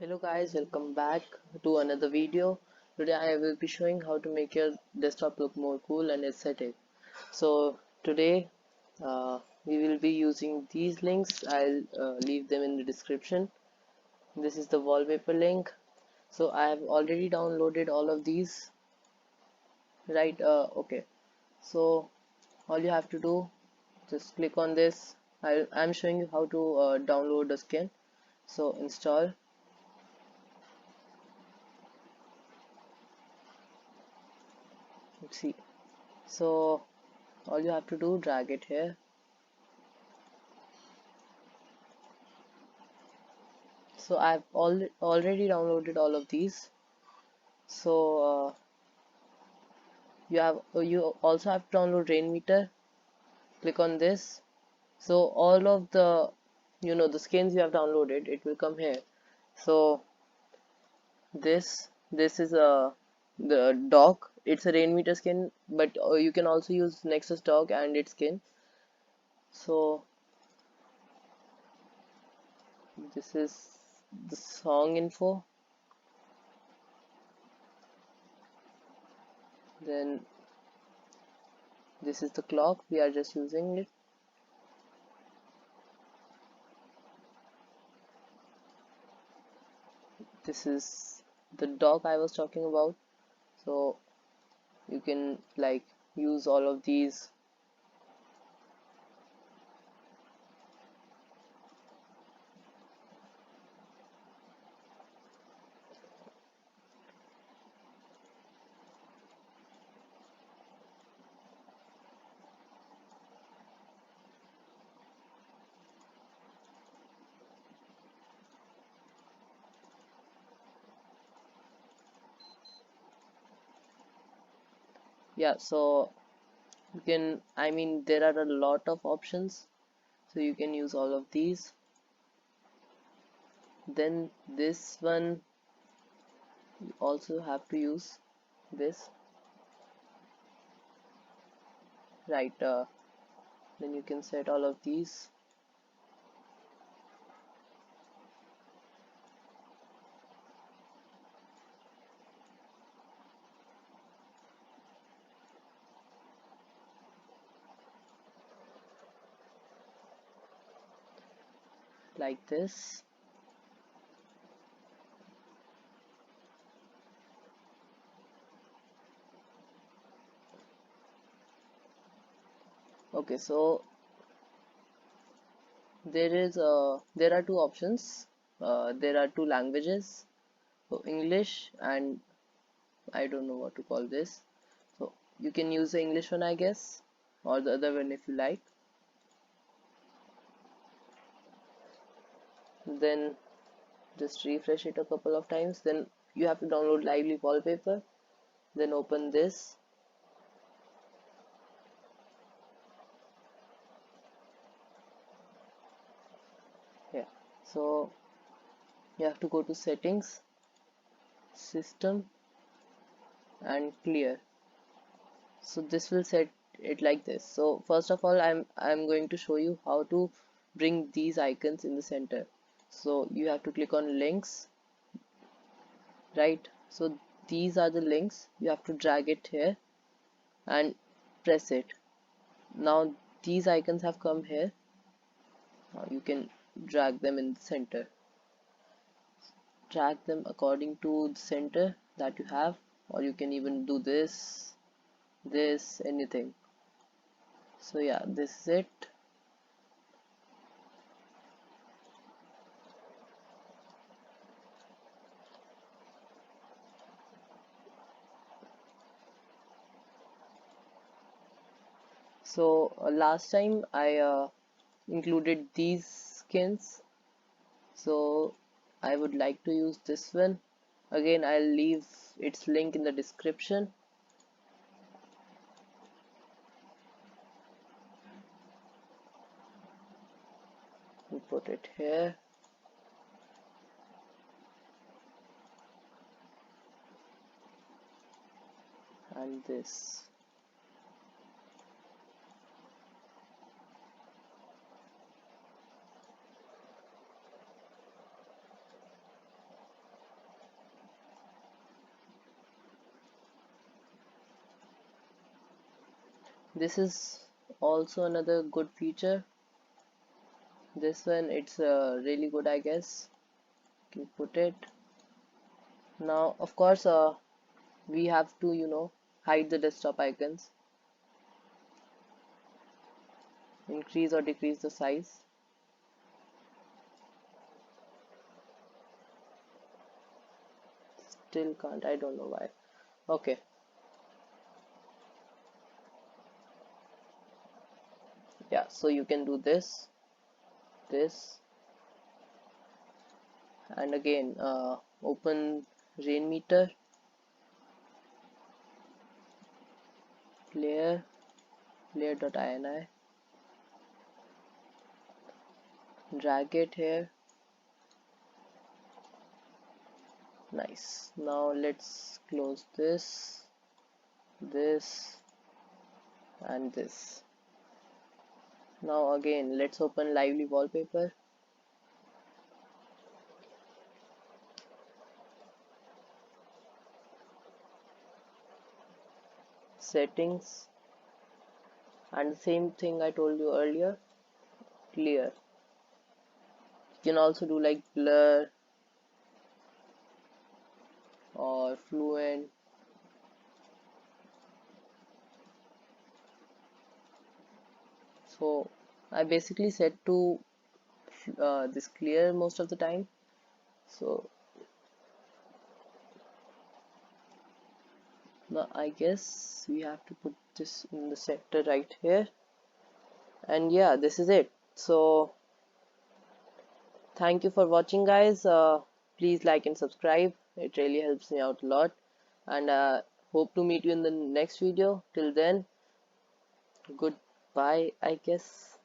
Hello guys, welcome back to another video. Today I will be showing how to make your desktop look more cool and aesthetic. So today we will be using these links. I'll leave them in the description. This is the wallpaper link. So I have already downloaded all of these, right? Okay. So all you have to do, just click on this. I'm showing you how to download the skin. So install. Let's see. So all you have to do, drag it here. So I've already downloaded all of these. So you also have to download Rainmeter. Click on this. So all of the the skins you have downloaded, it will come here. So this is the dog. It's a Rainmeter skin, but you can also use Nexus dog and its skin. So this is the song info. Then this is the clock. We are just using it. This is the dog I was talking about. So you can like use all of these. Yeah, so you can, I mean, there are a lot of options, so you can use all of these. Then this one, you also have to use this, right? Then you can set all of these. Like this. Okay, so there are two options. There are two languages, so English and I don't know what to call this. So you can use the English one, I guess, or the other one if you like. Then just refresh it a couple of times. Then you have to download lively wallpaper. Then open this. Yeah. So you have to go to settings, system, and clear. So this will set it like this. So first of all, I'm going to show you how to bring these icons in the center. So you have to click on links, right? So these are the links. You have to drag it here and press it. Now these icons have come here. Now you can drag them in the center. Drag them according to the center that you have, or you can even do this, anything. So yeah, this is it. So last time I included these skins, so I would like to use this one. Again, I'll leave its link in the description. We put it here. And this. This is also another good feature. This one, it's really good, I guess. You can put it. Now of course we have to hide the desktop icons, increase or decrease the size. Still can't, I don't know why. Okay, yeah, so you can do this, and again open Rainmeter, layer.ini, drag it here. Nice. Now let's close this and this. Now again let's open lively wallpaper, settings, and the same thing I told you earlier, clear. You can also do like blur or fluent. So I basically set to this clear most of the time. So now I guess we have to put this in the center right here, and yeah, this is it. So thank you for watching, guys. Please like and subscribe, it really helps me out a lot, and hope to meet you in the next video. Till then, goodbye, I guess.